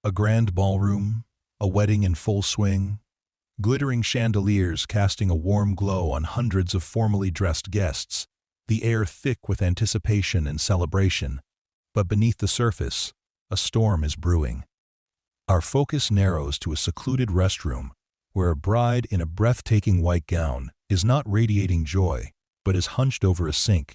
A grand ballroom, a wedding in full swing, glittering chandeliers casting a warm glow on hundreds of formally dressed guests, the air thick with anticipation and celebration. But beneath the surface, a storm is brewing. Our focus narrows to a secluded restroom, where a bride in a breathtaking white gown is not radiating joy, but is hunched over a sink,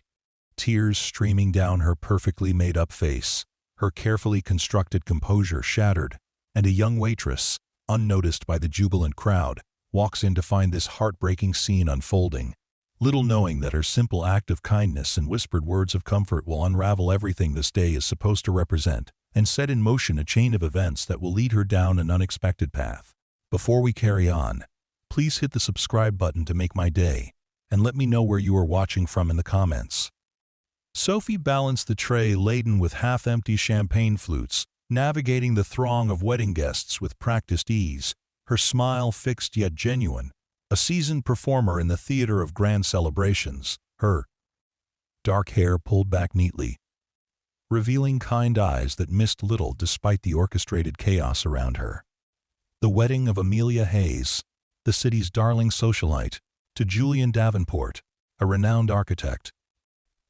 tears streaming down her perfectly made-up face, her carefully constructed composure shattered, and a young waitress, unnoticed by the jubilant crowd, walks in to find this heartbreaking scene unfolding, little knowing that her simple act of kindness and whispered words of comfort will unravel everything this day is supposed to represent, and set in motion a chain of events that will lead her down an unexpected path. Before we carry on, please hit the subscribe button to make my day, and let me know where you are watching from in the comments. Sophie balanced the tray laden with half-empty champagne flutes, navigating the throng of wedding guests with practiced ease, her smile fixed yet genuine, a seasoned performer in the theater of grand celebrations, her dark hair pulled back neatly, revealing kind eyes that missed little despite the orchestrated chaos around her. The wedding of Amelia Hayes, the city's darling socialite, to Julian Davenport, a renowned architect,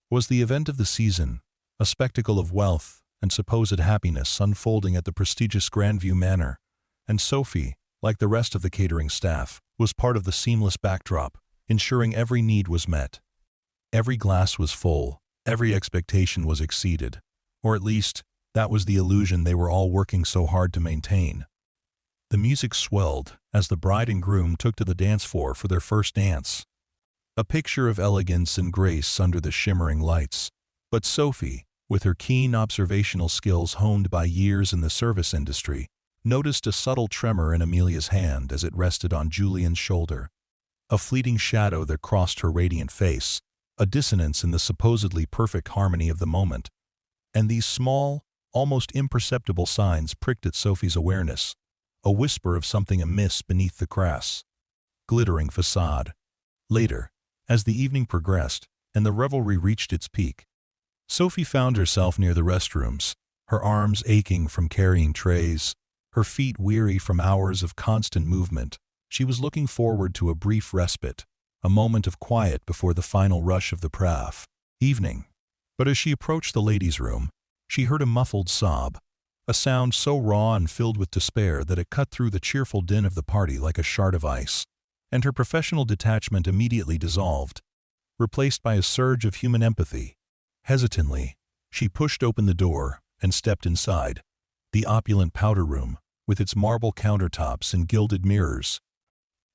was the event of the season, a spectacle of wealth and supposed happiness unfolding at the prestigious Grandview Manor, and Sophie, like the rest of the catering staff, was part of the seamless backdrop, ensuring every need was met. Every glass was full, every expectation was exceeded, or at least, that was the illusion they were all working so hard to maintain. The music swelled as the bride and groom took to the dance floor for their first dance. A picture of elegance and grace under the shimmering lights. But Sophie, with her keen observational skills honed by years in the service industry, noticed a subtle tremor in Amelia's hand as it rested on Julian's shoulder. A fleeting shadow that crossed her radiant face, a dissonance in the supposedly perfect harmony of the moment. And these small, almost imperceptible signs pricked at Sophie's awareness, a whisper of something amiss beneath the crass, glittering façade. Later, as the evening progressed and the revelry reached its peak, Sophie found herself near the restrooms, her arms aching from carrying trays, her feet weary from hours of constant movement. She was looking forward to a brief respite, a moment of quiet before the final rush of the evening. But as she approached the ladies' room, she heard a muffled sob, a sound so raw and filled with despair that it cut through the cheerful din of the party like a shard of ice, and her professional detachment immediately dissolved, replaced by a surge of human empathy. Hesitantly, she pushed open the door and stepped inside. The opulent powder room, with its marble countertops and gilded mirrors,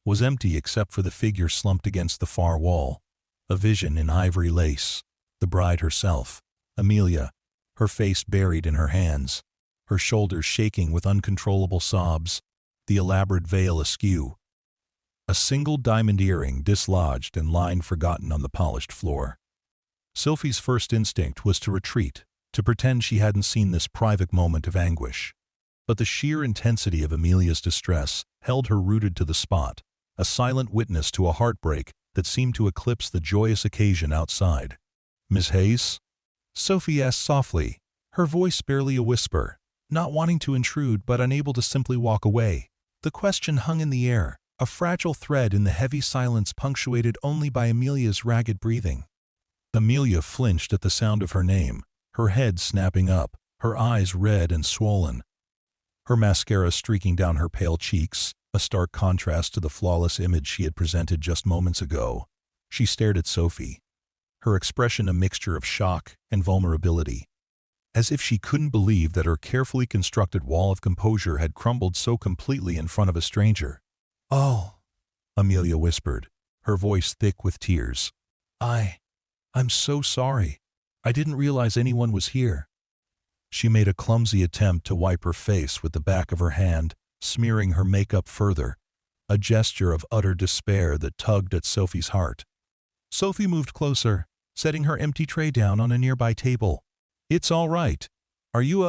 was empty except for the figure slumped against the far wall, a vision in ivory lace, the bride herself, Amelia, her face buried in her hands, her shoulders shaking with uncontrollable sobs, the elaborate veil askew, a single diamond earring dislodged and lying forgotten on the polished floor. Sophie's first instinct was to retreat, to pretend she hadn't seen this private moment of anguish. But the sheer intensity of Amelia's distress held her rooted to the spot, a silent witness to a heartbreak that seemed to eclipse the joyous occasion outside. "Miss Hayes?" Sophie asked softly, her voice barely a whisper, not wanting to intrude but unable to simply walk away. The question hung in the air, a fragile thread in the heavy silence punctuated only by Amelia's ragged breathing. Amelia flinched at the sound of her name, her head snapping up, her eyes red and swollen, her mascara streaking down her pale cheeks, a stark contrast to the flawless image she had presented just moments ago. She stared at Sophie, her expression a mixture of shock and vulnerability, as if she couldn't believe that her carefully constructed wall of composure had crumbled so completely in front of a stranger. "Oh," Amelia whispered, her voice thick with tears. I'm so sorry. I didn't realize anyone was here." She made a clumsy attempt to wipe her face with the back of her hand, smearing her makeup further, a gesture of utter despair that tugged at Sophie's heart. Sophie moved closer, setting her empty tray down on a nearby table. "It's all right. Are you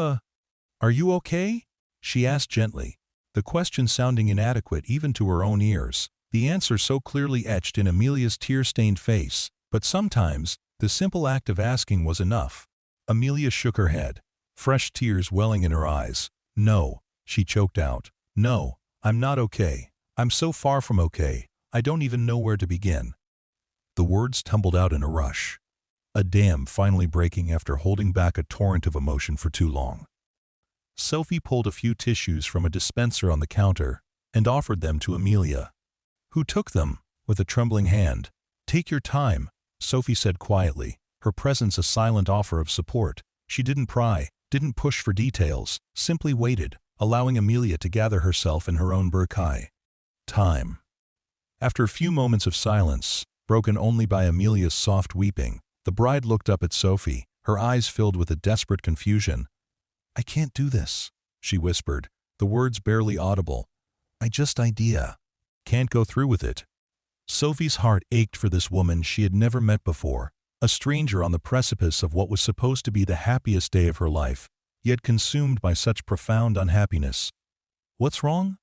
okay?" she asked gently, the question sounding inadequate even to her own ears, the answer so clearly etched in Amelia's tear-stained face. But sometimes, the simple act of asking was enough. Amelia shook her head, fresh tears welling in her eyes. "No, She choked out. "No, I'm not okay. I'm so far from okay, I don't even know where to begin." The words tumbled out in a rush, a dam finally breaking after holding back a torrent of emotion for too long. Sophie pulled a few tissues from a dispenser on the counter and offered them to Amelia, who took them with a trembling hand. "Take your time," Sophie said quietly, her presence a silent offer of support. She didn't pry, didn't push for details, simply waited, allowing Amelia to gather herself in her own bercail. Time. After a few moments of silence, broken only by Amelia's soft weeping, the bride looked up at Sophie, her eyes filled with a desperate confusion. "I can't do this," she whispered, the words barely audible. "I just idea. Can't go through with it." Sophie's heart ached for this woman she had never met before, a stranger on the precipice of what was supposed to be the happiest day of her life, yet consumed by such profound unhappiness. "What's wrong?"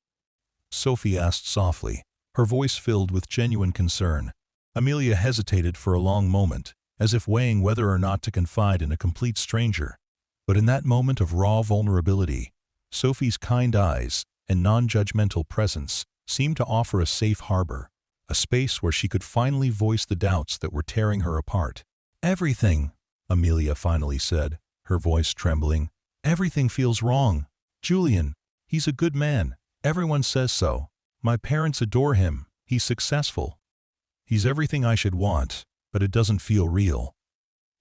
Sophie asked softly, her voice filled with genuine concern. Amelia hesitated for a long moment, as if weighing whether or not to confide in a complete stranger. But in that moment of raw vulnerability, Sophie's kind eyes and non-judgmental presence seemed to offer a safe harbor, a space where she could finally voice the doubts that were tearing her apart. "Everything," Amelia finally said, her voice trembling. "Everything feels wrong. Julian, he's a good man. Everyone says so. My parents adore him. He's successful. He's everything I should want, but it doesn't feel real.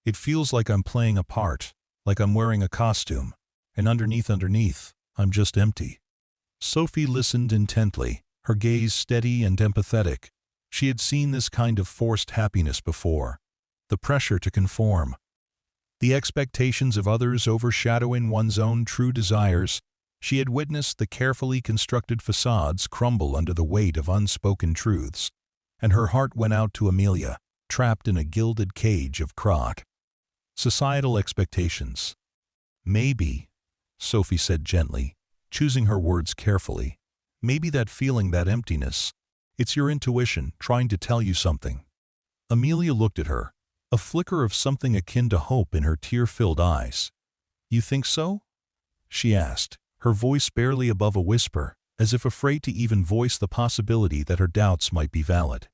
It feels like I'm playing a part, like I'm wearing a costume, and underneath, I'm just empty." Sophie listened intently, her gaze steady and empathetic. She had seen this kind of forced happiness before. The pressure to conform, the expectations of others overshadowing one's own true desires. She had witnessed the carefully constructed facades crumble under the weight of unspoken truths, and her heart went out to Amelia, trapped in a gilded cage of crock. Societal expectations. "Maybe," Sophie said gently, choosing her words carefully, "maybe that feeling, that emptiness, it's your intuition trying to tell you something." Amelia looked at her, a flicker of something akin to hope in her tear-filled eyes. "You think so?" she asked, her voice barely above a whisper, as if afraid to even voice the possibility that her doubts might be valid.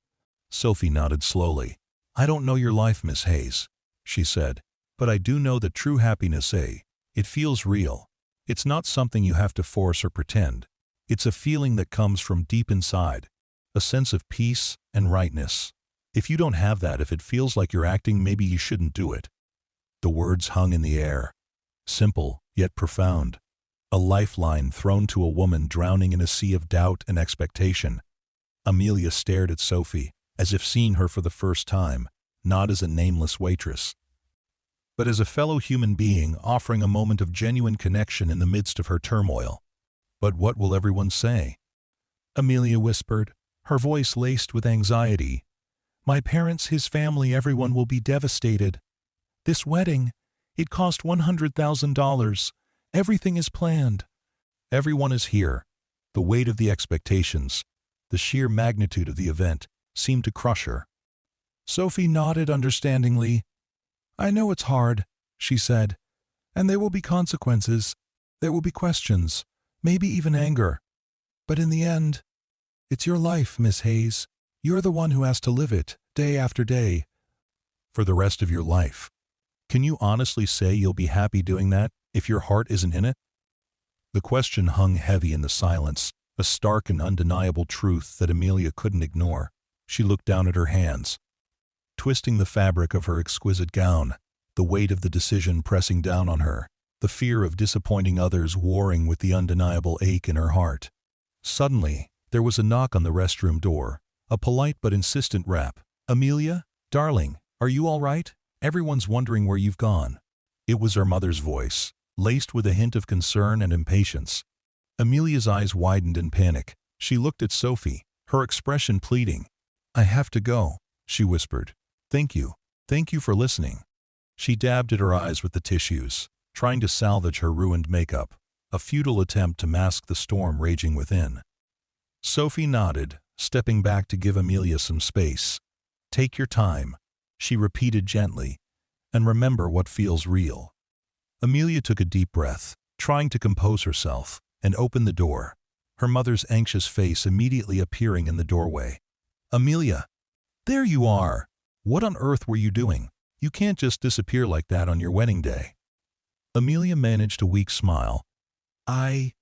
Sophie nodded slowly. "I don't know your life, Miss Hayes," she said, "but I do know that true happiness, it feels real. It's not something you have to force or pretend. It's a feeling that comes from deep inside, a sense of peace and rightness. If you don't have that, if it feels like you're acting, maybe you shouldn't do it." The words hung in the air, simple yet profound, a lifeline thrown to a woman drowning in a sea of doubt and expectation. Amelia stared at Sophie, as if seeing her for the first time, not as a nameless waitress, but as a fellow human being offering a moment of genuine connection in the midst of her turmoil. "But what will everyone say?" Amelia whispered, her voice laced with anxiety. "My parents, his family, everyone will be devastated. This wedding, it cost $100,000. Everything is planned. Everyone is here." The weight of the expectations, the sheer magnitude of the event, seemed to crush her. Sophie nodded understandingly. "I know it's hard," she said, "and there will be consequences. There will be questions, maybe even anger. But in the end, it's your life, Miss Hayes. You're the one who has to live it, day after day." "For the rest of your life. Can you honestly say you'll be happy doing that, if your heart isn't in it?" The question hung heavy in the silence, a stark and undeniable truth that Amelia couldn't ignore. She looked down at her hands, twisting the fabric of her exquisite gown, the weight of the decision pressing down on her, the fear of disappointing others warring with the undeniable ache in her heart. Suddenly, there was a knock on the restroom door, a polite but insistent rap. "Amelia, darling, are you all right? Everyone's wondering where you've gone." It was her mother's voice, laced with a hint of concern and impatience. Amelia's eyes widened in panic. She looked at Sophie, her expression pleading. "I have to go," she whispered. Thank you for listening." She dabbed at her eyes with the tissues, trying to salvage her ruined makeup, a futile attempt to mask the storm raging within. Sophie nodded, stepping back to give Amelia some space. "Take your time," she repeated gently, "and remember what feels real." Amelia took a deep breath, trying to compose herself, and opened the door, her mother's anxious face immediately appearing in the doorway. "Amelia! There you are! What on earth were you doing? You can't just disappear like that on your wedding day." Amelia managed a weak smile. I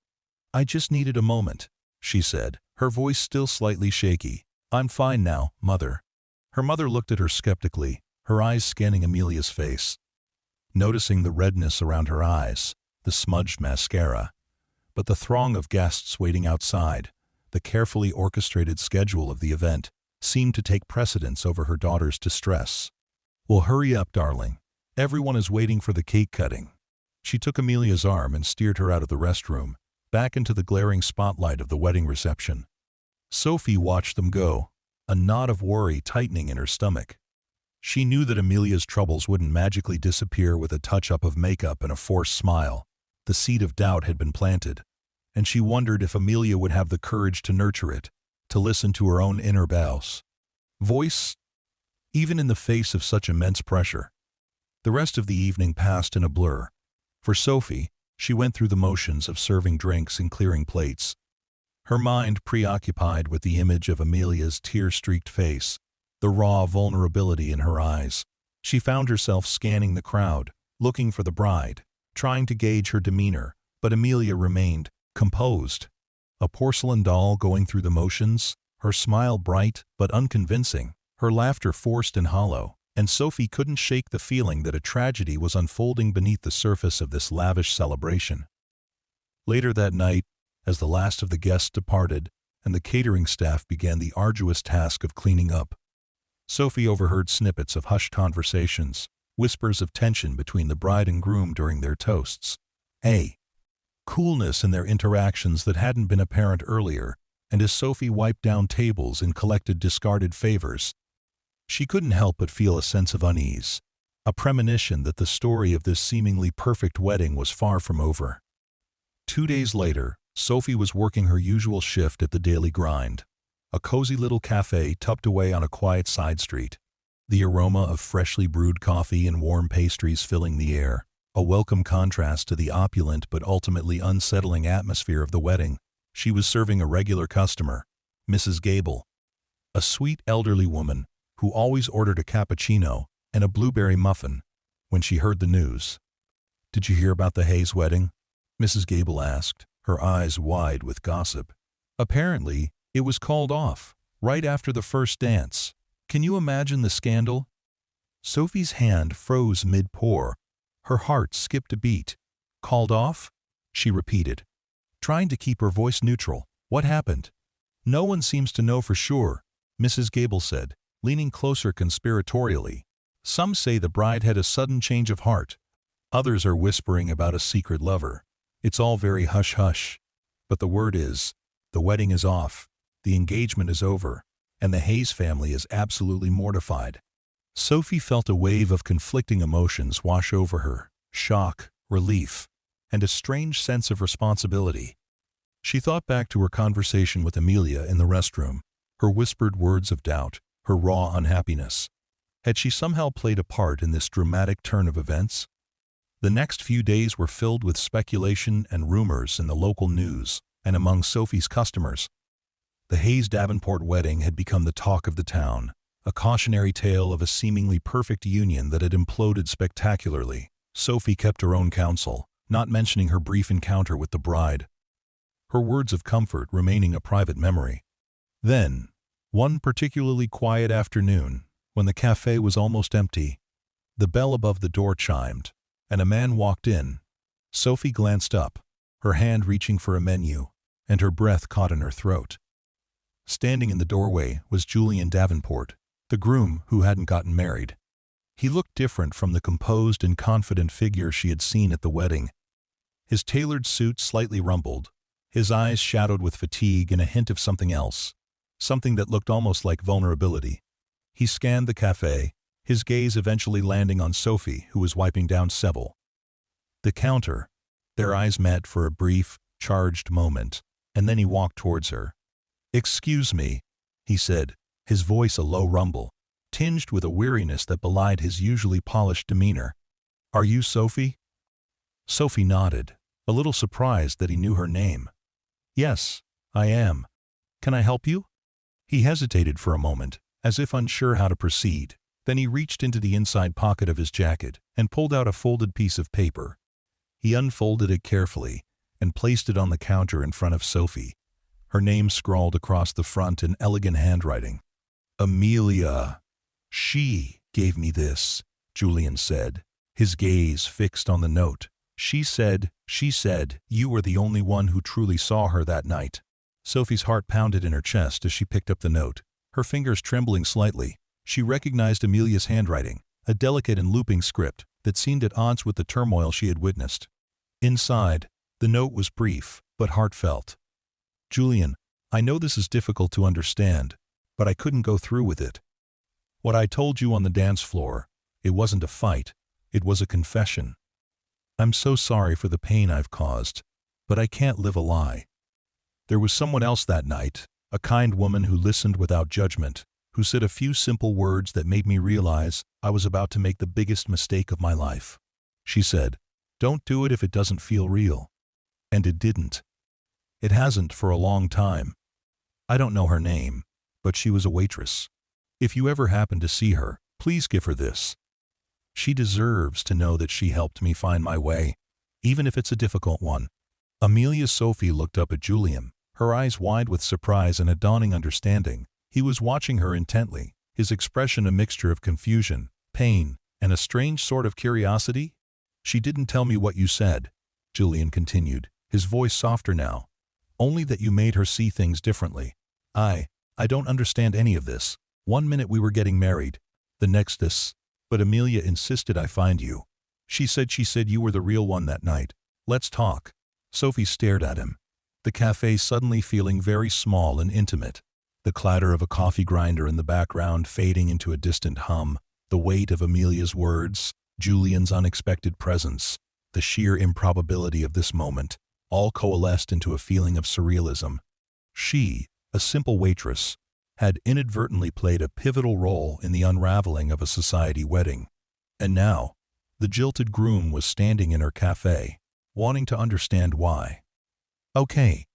just needed a moment," she said, her voice still slightly shaky. "I'm fine now, Mother." Her mother looked at her skeptically, her eyes scanning Amelia's face, noticing the redness around her eyes, the smudged mascara. But the throng of guests waiting outside, the carefully orchestrated schedule of the event, seemed to take precedence over her daughter's distress. "Well, hurry up, darling. Everyone is waiting for the cake cutting." She took Amelia's arm and steered her out of the restroom, back into the glaring spotlight of the wedding reception. Sophie watched them go, a knot of worry tightening in her stomach. She knew that Amelia's troubles wouldn't magically disappear with a touch-up of makeup and a forced smile. The seed of doubt had been planted, and she wondered if Amelia would have the courage to nurture it, to listen to her own inner voice, even in the face of such immense pressure. The rest of the evening passed in a blur. For Sophie, she went through the motions of serving drinks and clearing plates, her mind preoccupied with the image of Amelia's tear-streaked face, the raw vulnerability in her eyes. She found herself scanning the crowd, looking for the bride, trying to gauge her demeanor, but Amelia remained composed, a porcelain doll going through the motions, her smile bright but unconvincing, her laughter forced and hollow, and Sophie couldn't shake the feeling that a tragedy was unfolding beneath the surface of this lavish celebration. Later that night, as the last of the guests departed and the catering staff began the arduous task of cleaning up, Sophie overheard snippets of hushed conversations, whispers of tension between the bride and groom during their toasts, a coolness in their interactions that hadn't been apparent earlier, and as Sophie wiped down tables and collected discarded favors, she couldn't help but feel a sense of unease, a premonition that the story of this seemingly perfect wedding was far from over. 2 days later, Sophie was working her usual shift at the Daily Grind, a cozy little cafe tucked away on a quiet side street, the aroma of freshly brewed coffee and warm pastries filling the air, a welcome contrast to the opulent but ultimately unsettling atmosphere of the wedding. She was serving a regular customer, Mrs. Gable, a sweet elderly woman who always ordered a cappuccino and a blueberry muffin when she heard the news. "Did you hear about the Hayes wedding?" Mrs. Gable asked, her eyes wide with gossip. "Apparently, it was called off, right after the first dance. Can you imagine the scandal?" Sophie's hand froze mid-pour. Her heart skipped a beat. "Called off?" she repeated, trying to keep her voice neutral. "What happened?" "No one seems to know for sure," Mrs. Gable said, leaning closer conspiratorially. "Some say the bride had a sudden change of heart. Others are whispering about a secret lover. It's all very hush-hush. But the word is, the wedding is off, the engagement is over, and the Hayes family is absolutely mortified." Sophie felt a wave of conflicting emotions wash over her, shock, relief, and a strange sense of responsibility. She thought back to her conversation with Amelia in the restroom, her whispered words of doubt, her raw unhappiness. Had she somehow played a part in this dramatic turn of events? The next few days were filled with speculation and rumors in the local news and among Sophie's customers. The Hayes Davenport wedding had become the talk of the town, a cautionary tale of a seemingly perfect union that had imploded spectacularly. Sophie kept her own counsel, not mentioning her brief encounter with the bride, her words of comfort remaining a private memory. Then, one particularly quiet afternoon, when the cafe was almost empty, the bell above the door chimed, and a man walked in. Sophie glanced up, her hand reaching for a menu, and her breath caught in her throat. Standing in the doorway was Julian Davenport, the groom who hadn't gotten married. He looked different from the composed and confident figure she had seen at the wedding. His tailored suit slightly rumpled, his eyes shadowed with fatigue and a hint of something else, something that looked almost like vulnerability. He scanned the cafe, his gaze eventually landing on Sophie, who was wiping down several. The counter. Their eyes met for a brief, charged moment, and then he walked towards her. "Excuse me," he said, his voice a low rumble, tinged with a weariness that belied his usually polished demeanor. "Are you Sophie?" Sophie nodded, a little surprised that he knew her name. Yes, I am. Can I help you? He hesitated for a moment, as if unsure how to proceed. Then he reached into the inside pocket of his jacket and pulled out a folded piece of paper. He unfolded it carefully and placed it on the counter in front of Sophie. Her name scrawled across the front in elegant handwriting. Amelia. She gave me this, Julian said, his gaze fixed on the note. She said, you were the only one who truly saw her that night. Sophie's heart pounded in her chest as she picked up the note, her fingers trembling slightly. She recognized Amelia's handwriting, a delicate and looping script that seemed at odds with the turmoil she had witnessed. Inside, the note was brief, but heartfelt. Julian, I know this is difficult to understand, but I couldn't go through with it. What I told you on the dance floor, it wasn't a fight, it was a confession. I'm so sorry for the pain I've caused, but I can't live a lie. There was someone else that night, a kind woman who listened without judgment, who said a few simple words that made me realize I was about to make the biggest mistake of my life. She said, don't do it if it doesn't feel real. And it didn't. It hasn't for a long time. I don't know her name, but she was a waitress. If you ever happen to see her, please give her this. She deserves to know that she helped me find my way, even if it's a difficult one. Amelia Sophie looked up at Julian, her eyes wide with surprise and a dawning understanding. He was watching her intently, his expression a mixture of confusion, pain, and a strange sort of curiosity. She didn't tell me what you said, Julian continued, his voice softer now. Only that you made her see things differently. I don't understand any of this. One minute we were getting married, the next this. But Amelia insisted I find you. She said you were the real one that night. Let's talk. Sophie stared at him, the cafe suddenly feeling very small and intimate. The clatter of a coffee grinder in the background fading into a distant hum, the weight of Amelia's words, Julian's unexpected presence, the sheer improbability of this moment, all coalesced into a feeling of surrealism. She, a simple waitress, had inadvertently played a pivotal role in the unraveling of a society wedding. And now, the jilted groom was standing in her cafe, wanting to understand why. Okay,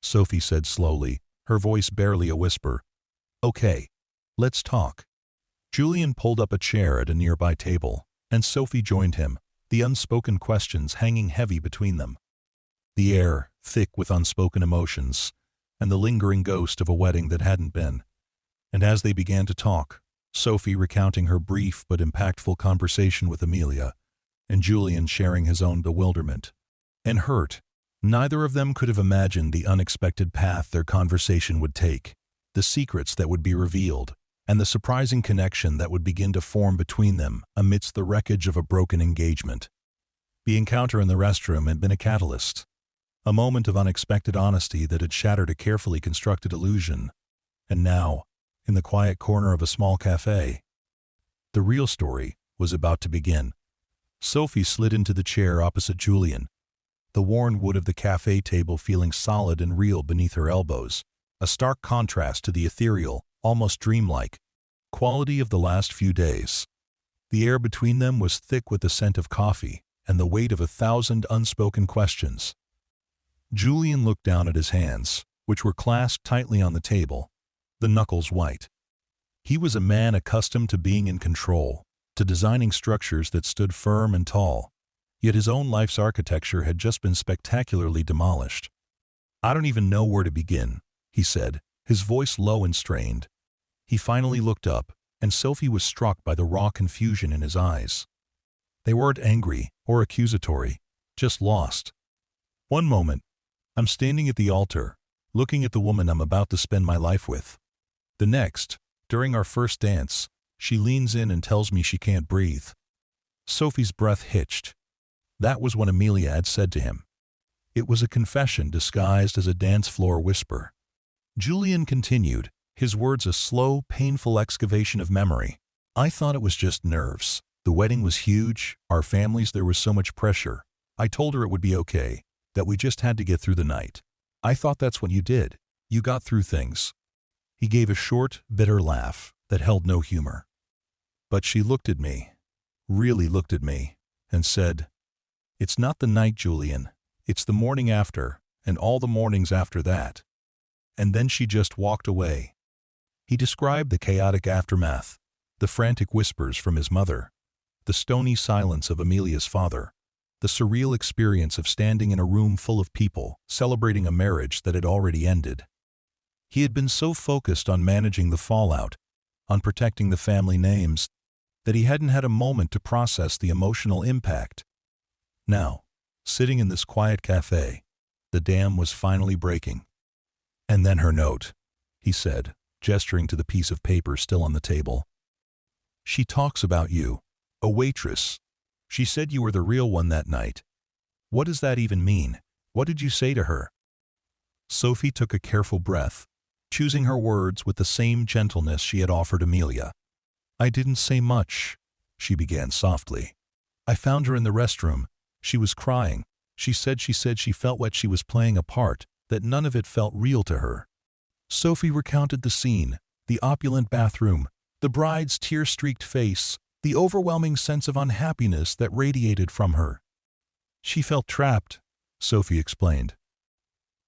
Sophie said slowly, her voice barely a whisper. Okay, let's talk. Julian pulled up a chair at a nearby table, and Sophie joined him, the unspoken questions hanging heavy between them. The air, thick with unspoken emotions, and the lingering ghost of a wedding that hadn't been. And as they began to talk, Sophie recounting her brief but impactful conversation with Amelia, and Julian sharing his own bewilderment and hurt, neither of them could have imagined the unexpected path their conversation would take, the secrets that would be revealed, and the surprising connection that would begin to form between them amidst the wreckage of a broken engagement. The encounter in the restroom had been a catalyst, a moment of unexpected honesty that had shattered a carefully constructed illusion. And now, in the quiet corner of a small cafe, the real story was about to begin. Sophie slid into the chair opposite Julian, the worn wood of the cafe table feeling solid and real beneath her elbows, a stark contrast to the ethereal, almost dreamlike, quality of the last few days. The air between them was thick with the scent of coffee and the weight of 1,000 unspoken questions. Julian looked down at his hands, which were clasped tightly on the table, the knuckles white. He was a man accustomed to being in control, to designing structures that stood firm and tall, yet his own life's architecture had just been spectacularly demolished. I don't even know where to begin, he said, his voice low and strained. He finally looked up, and Sophie was struck by the raw confusion in his eyes. They weren't angry or accusatory, just lost. One moment, I'm standing at the altar, looking at the woman I'm about to spend my life with. The next, during our first dance, she leans in and tells me she can't breathe. Sophie's breath hitched. That was what Amelia had said to him. It was a confession disguised as a dance floor whisper. Julian continued, his words a slow, painful excavation of memory. I thought it was just nerves. The wedding was huge, our families, there was so much pressure. I told her it would be okay, that we just had to get through the night. I thought that's what you did. You got through things. He gave a short, bitter laugh that held no humor. But she looked at me, really looked at me, and said, "It's not the night, Julian. It's the morning after, and all the mornings after that. And then she just walked away. He described the chaotic aftermath, the frantic whispers from his mother, the stony silence of Amelia's father, the surreal experience of standing in a room full of people celebrating a marriage that had already ended. He had been so focused on managing the fallout, on protecting the family names, that he hadn't had a moment to process the emotional impact. Now, sitting in this quiet cafe, the dam was finally breaking. And then her note, he said, gesturing to the piece of paper still on the table. She talks about you, a waitress. She said you were the real one that night. What does that even mean? What did you say to her? Sophie took a careful breath, choosing her words with the same gentleness she had offered Amelia. I didn't say much, she began softly. I found her in the restroom. She was crying. She said she felt what she was playing a part, that none of it felt real to her. Sophie recounted the scene, the opulent bathroom, the bride's tear-streaked face, the overwhelming sense of unhappiness that radiated from her. She felt trapped, Sophie explained.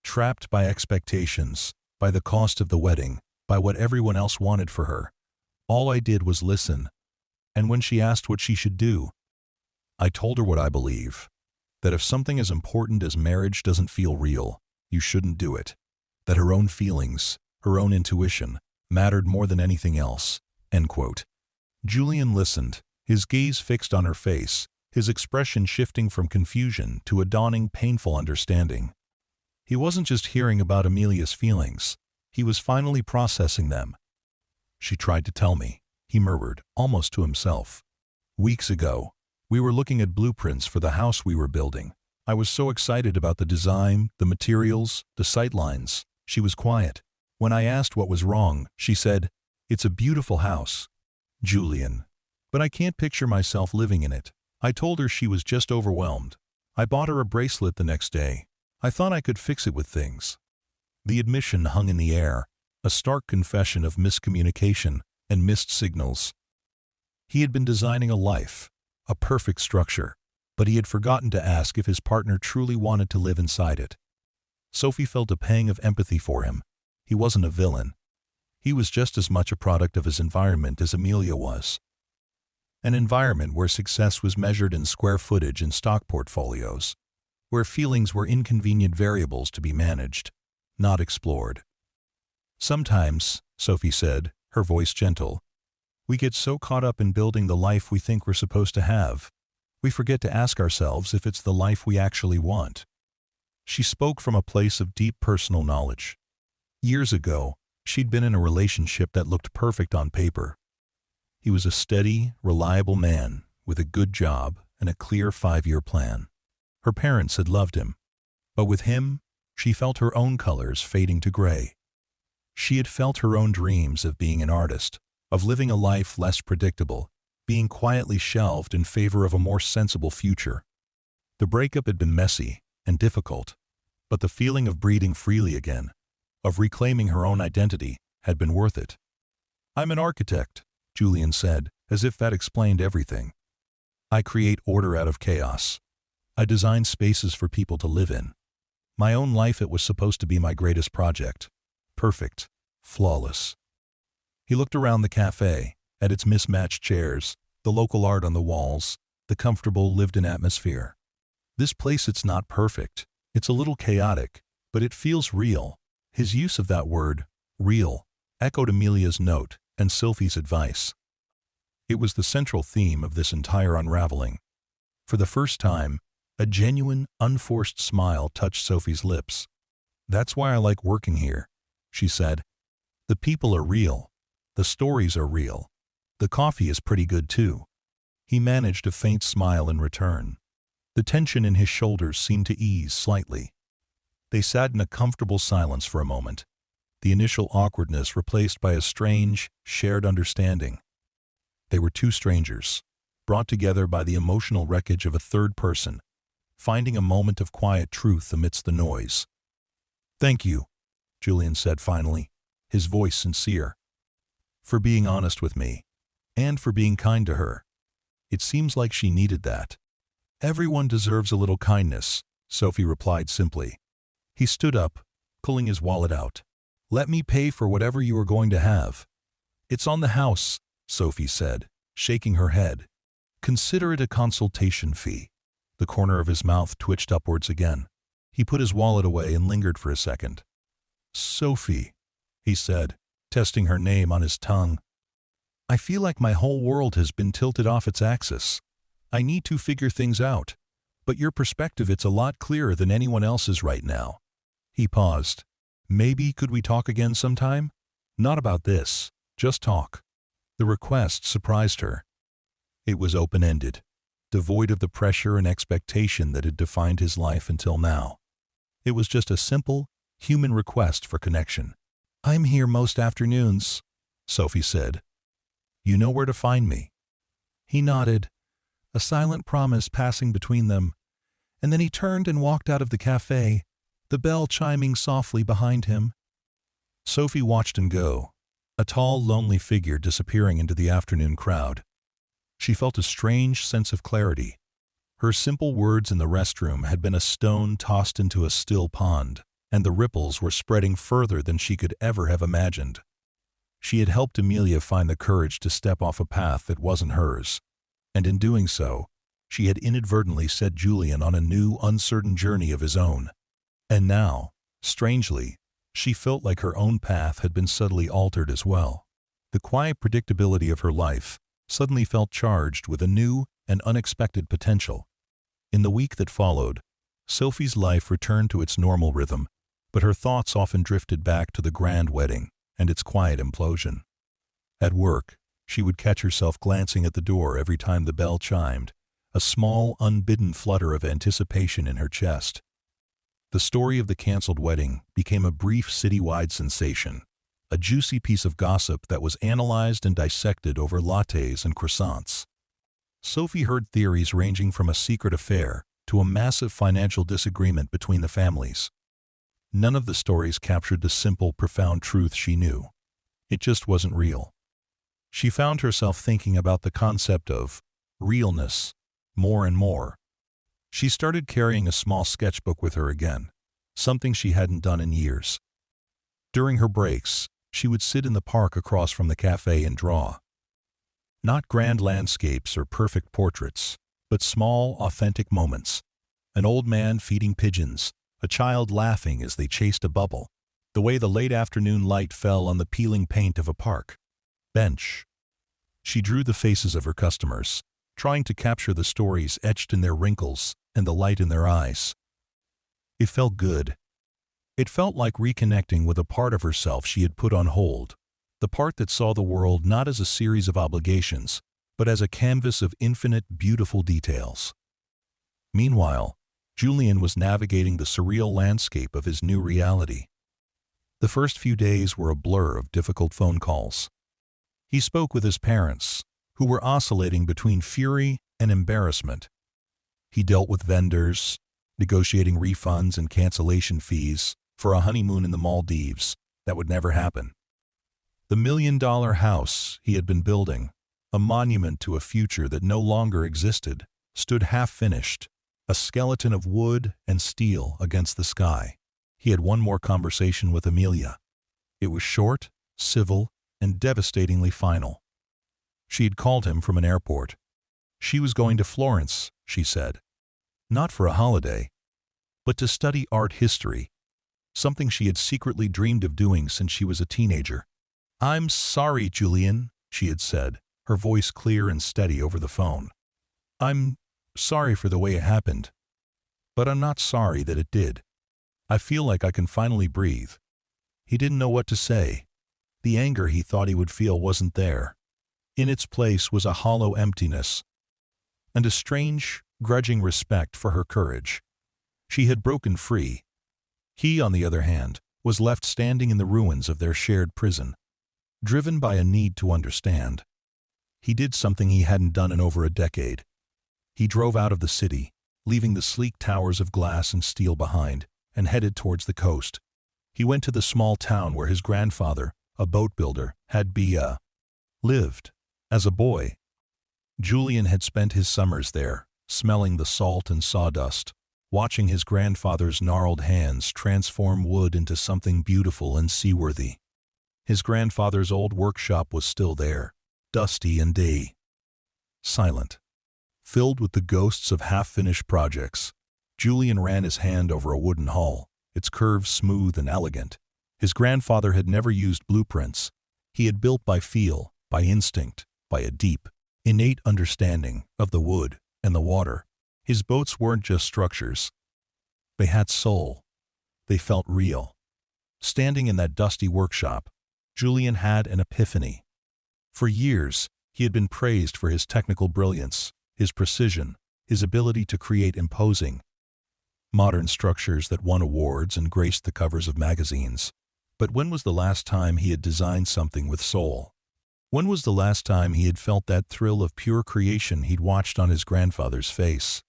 Trapped by expectations, by the cost of the wedding, by what everyone else wanted for her. All I did was listen. And when she asked what she should do, I told her what I believe, that if something as important as marriage doesn't feel real, you shouldn't do it. That her own feelings, her own intuition, mattered more than anything else. End quote. Julian listened, his gaze fixed on her face, his expression shifting from confusion to a dawning painful understanding. He wasn't just hearing about Amelia's feelings, he was finally processing them. She tried to tell me, he murmured, almost to himself. Weeks ago, we were looking at blueprints for the house we were building. I was so excited about the design, the materials, the sightlines. She was quiet. When I asked what was wrong, she said, "It's a beautiful house, Julian, but I can't picture myself living in it." I told her she was just overwhelmed. I bought her a bracelet the next day. I thought I could fix it with things. The admission hung in the air, a stark confession of miscommunication and missed signals. He had been designing a life, a perfect structure, but he had forgotten to ask if his partner truly wanted to live inside it. Sophie felt a pang of empathy for him. He wasn't a villain. He was just as much a product of his environment as Amelia was. An environment where success was measured in square footage and stock portfolios, where feelings were inconvenient variables to be managed, not explored. Sometimes, Sophie said, her voice gentle, we get so caught up in building the life we think we're supposed to have, we forget to ask ourselves if it's the life we actually want. She spoke from a place of deep personal knowledge. Years ago, she'd been in a relationship that looked perfect on paper. He was a steady, reliable man with a good job and a clear 5-year plan. Her parents had loved him. But with him, she felt her own colors fading to gray. She had felt her own dreams of being an artist, of living a life less predictable, being quietly shelved in favor of a more sensible future. The breakup had been messy and difficult, but the feeling of breathing freely again, of reclaiming her own identity, had been worth it. I'm an architect, Julian said, as if that explained everything. I create order out of chaos. I design spaces for people to live in. My own life, it was supposed to be my greatest project. Perfect. Flawless. He looked around the cafe, at its mismatched chairs, the local art on the walls, the comfortable, lived-in atmosphere. This place, it's not perfect. It's a little chaotic, but it feels real. His use of that word, real, echoed Amelia's note and Sophie's advice. It was the central theme of this entire unraveling. For the first time, a genuine, unforced smile touched Sophie's lips. That's why I like working here, she said. The people are real. The stories are real. The coffee is pretty good too. He managed a faint smile in return. The tension in his shoulders seemed to ease slightly. They sat in a comfortable silence for a moment, the initial awkwardness replaced by a strange, shared understanding. They were two strangers, brought together by the emotional wreckage of a third person, finding a moment of quiet truth amidst the noise. Thank you, Julian said finally, his voice sincere, for being honest with me, and for being kind to her. It seems like she needed that. Everyone deserves a little kindness, Sophie replied simply. He stood up, pulling his wallet out. "Let me pay for whatever you are going to have." "It's on the house," Sophie said, shaking her head. "Consider it a consultation fee." The corner of his mouth twitched upwards again. He put his wallet away and lingered for a second. "Sophie," he said, testing her name on his tongue. "I feel like my whole world has been tilted off its axis. I need to figure things out. But your perspective, it's a lot clearer than anyone else's right now." He paused. "Maybe could we talk again sometime? Not about this, just talk." The request surprised her. It was open-ended, devoid of the pressure and expectation that had defined his life until now. It was just a simple, human request for connection. "I'm here most afternoons," Sophie said. "You know where to find me." He nodded, a silent promise passing between them, and then he turned and walked out of the cafe, the bell chiming softly behind him. Sophie watched him go, a tall, lonely figure disappearing into the afternoon crowd. She felt a strange sense of clarity. Her simple words in the restroom had been a stone tossed into a still pond, and the ripples were spreading further than she could ever have imagined. She had helped Amelia find the courage to step off a path that wasn't hers, and in doing so, she had inadvertently set Julian on a new, uncertain journey of his own. And now, strangely, she felt like her own path had been subtly altered as well. The quiet predictability of her life suddenly felt charged with a new and unexpected potential. In the week that followed, Sophie's life returned to its normal rhythm, but her thoughts often drifted back to the grand wedding and its quiet implosion. At work, she would catch herself glancing at the door every time the bell chimed, a small, unbidden flutter of anticipation in her chest. The story of the canceled wedding became a brief citywide sensation, a juicy piece of gossip that was analyzed and dissected over lattes and croissants. Sophie heard theories ranging from a secret affair to a massive financial disagreement between the families. None of the stories captured the simple, profound truth she knew. It just wasn't real. She found herself thinking about the concept of realness more and more. She started carrying a small sketchbook with her again, something she hadn't done in years. During her breaks, she would sit in the park across from the cafe and draw. Not grand landscapes or perfect portraits, but small, authentic moments. An old man feeding pigeons, a child laughing as they chased a bubble, the way the late afternoon light fell on the peeling paint of a park bench. She drew the faces of her customers, trying to capture the stories etched in their wrinkles and the light in their eyes. It felt good. It felt like reconnecting with a part of herself she had put on hold, the part that saw the world not as a series of obligations, but as a canvas of infinite, beautiful details. Meanwhile, Julian was navigating the surreal landscape of his new reality. The first few days were a blur of difficult phone calls. He spoke with his parents, who were oscillating between fury and embarrassment. He dealt with vendors, negotiating refunds and cancellation fees for a honeymoon in the Maldives that would never happen. The $1 million house he had been building, a monument to a future that no longer existed, stood half-finished, a skeleton of wood and steel against the sky. He had one more conversation with Amelia. It was short, civil, and devastatingly final. She had called him from an airport. She was going to Florence, she said. Not for a holiday, but to study art history, something she had secretly dreamed of doing since she was a teenager. "I'm sorry, Julian," she had said, her voice clear and steady over the phone. "I'm sorry for the way it happened, but I'm not sorry that it did. I feel like I can finally breathe." He didn't know what to say. The anger he thought he would feel wasn't there. In its place was a hollow emptiness, and a strange, grudging respect for her courage. She had broken free. He, on the other hand, was left standing in the ruins of their shared prison, driven by a need to understand. He did something he hadn't done in over a decade. He drove out of the city, leaving the sleek towers of glass and steel behind, and headed towards the coast. He went to the small town where his grandfather, a boat builder, had lived. As a boy, Julian had spent his summers there, smelling the salt and sawdust, watching his grandfather's gnarled hands transform wood into something beautiful and seaworthy. His grandfather's old workshop was still there, dusty and silent, filled with the ghosts of half-finished projects. Julian ran his hand over a wooden hull, its curves smooth and elegant. His grandfather had never used blueprints. He had built by feel, by instinct, by a deep, innate understanding of the wood and the water. His boats weren't just structures. They had soul. They felt real. Standing in that dusty workshop, Julian had an epiphany. For years, he had been praised for his technical brilliance, his precision, his ability to create imposing, modern structures that won awards and graced the covers of magazines. But when was the last time he had designed something with soul? When was the last time he had felt that thrill of pure creation he'd watched on his grandfather's face?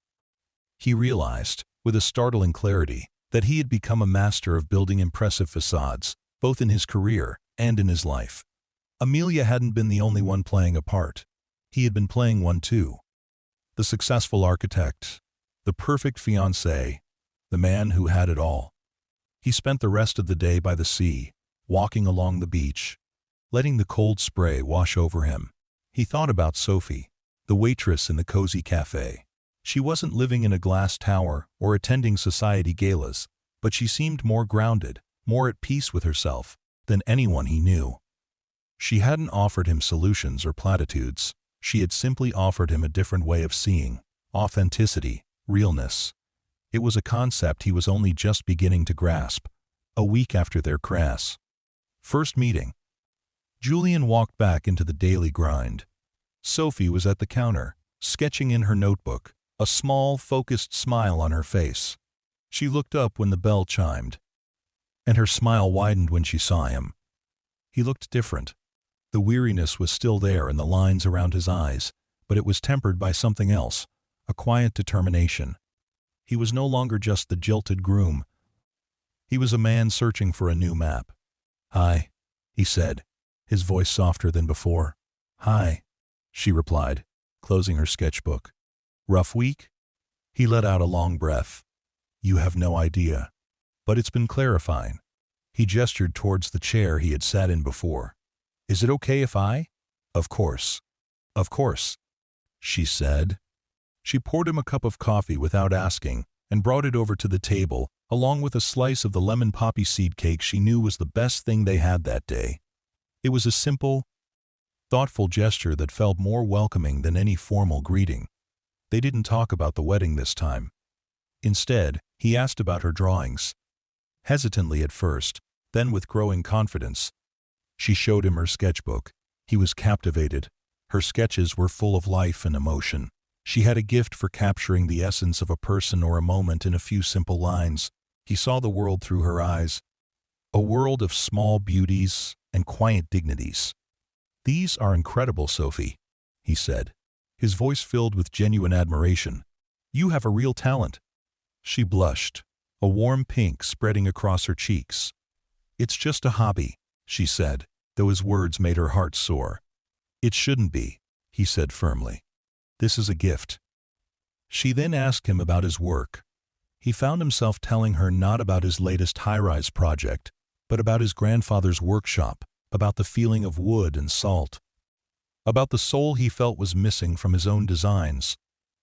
He realized, with a startling clarity, that he had become a master of building impressive facades, both in his career and in his life. Amelia hadn't been the only one playing a part. He had been playing one too. The successful architect, the perfect fiancé, the man who had it all. He spent the rest of the day by the sea, walking along the beach, letting the cold spray wash over him. He thought about Sophie, the waitress in the cozy cafe. She wasn't living in a glass tower or attending society galas, but she seemed more grounded, more at peace with herself than anyone he knew. She hadn't offered him solutions or platitudes. She had simply offered him a different way of seeing, authenticity, realness. It was a concept he was only just beginning to grasp, a week after their crass first meeting. Julian walked back into the daily grind. Sophie was at the counter, sketching in her notebook, a small, focused smile on her face. She looked up when the bell chimed, and her smile widened when she saw him. He looked different. The weariness was still there in the lines around his eyes, but it was tempered by something else, a quiet determination. He was no longer just the jilted groom. He was a man searching for a new map. "Hi," he said, his voice softer than before. "Hi," she replied, closing her sketchbook. "Rough week?" He let out a long breath. "You have no idea. But it's been clarifying." He gestured towards the chair he had sat in before. "Is it okay if I?" "Of course. Of course," she said. She poured him a cup of coffee without asking and brought it over to the table, along with a slice of the lemon poppy seed cake she knew was the best thing they had that day. It was a simple, thoughtful gesture that felt more welcoming than any formal greeting. They didn't talk about the wedding this time. Instead, he asked about her drawings. Hesitantly at first, then with growing confidence. She showed him her sketchbook. He was captivated. Her sketches were full of life and emotion. She had a gift for capturing the essence of a person or a moment in a few simple lines. He saw the world through her eyes, a world of small beauties and quiet dignities. "These are incredible, Sophie," he said, his voice filled with genuine admiration. "You have a real talent." She blushed, a warm pink spreading across her cheeks. "It's just a hobby," she said, though his words made her heart soar. "It shouldn't be," he said firmly. "This is a gift." She then asked him about his work. He found himself telling her not about his latest high-rise project, but about his grandfather's workshop, about the feeling of wood and salt, about the soul he felt was missing from his own designs.